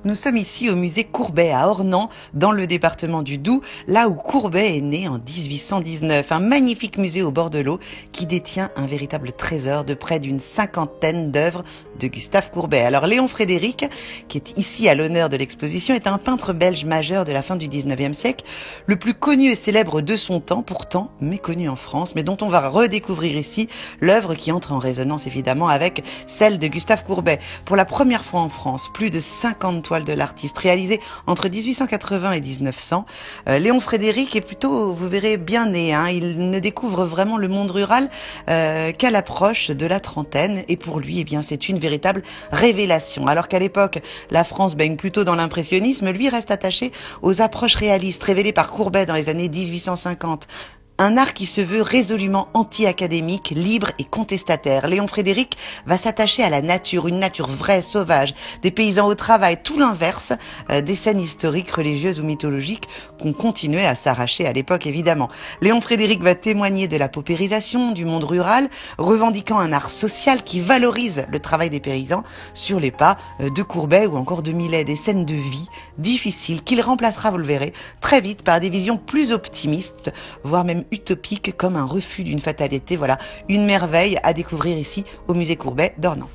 Nous sommes ici au musée Courbet à Ornans, dans le département du Doubs, là où Courbet est né en 1819. Un magnifique musée au bord de l'eau qui détient un véritable trésor de près d'une cinquantaine d'œuvres de Gustave Courbet. Alors Léon Frédéric, qui est ici à l'honneur de l'exposition, est un peintre belge majeur de la fin du 19e siècle, le plus connu et célèbre de son temps, pourtant méconnu en France, mais dont on va redécouvrir ici l'œuvre qui entre en résonance évidemment avec celle de Gustave Courbet. Pour la première fois en France, plus de 50 toiles de l'artiste réalisées entre 1880 et 1900. Léon Frédéric est plutôt, vous verrez, bien né. Il ne découvre vraiment le monde rural qu'à l'approche de la trentaine. Et pour lui, c'est une véritable révélation. Alors qu'à l'époque, la France baigne plutôt dans l'impressionnisme, lui reste attaché aux approches réalistes révélées par Courbet dans les années 1850. Un art qui se veut résolument anti-académique, libre et contestataire. Léon Frédéric va s'attacher à la nature, une nature vraie, sauvage, des paysans au travail, tout l'inverse des scènes historiques, religieuses ou mythologiques qu'on continuait à s'arracher à l'époque évidemment. Léon Frédéric va témoigner de la paupérisation du monde rural, revendiquant un art social qui valorise le travail des paysans sur les pas de Courbet ou encore de Millet, des scènes de vie difficiles qu'il remplacera, vous le verrez, très vite par des visions plus optimistes, voire même utopique, comme un refus d'une fatalité. Voilà, une merveille à découvrir ici au musée Courbet d'Ornans.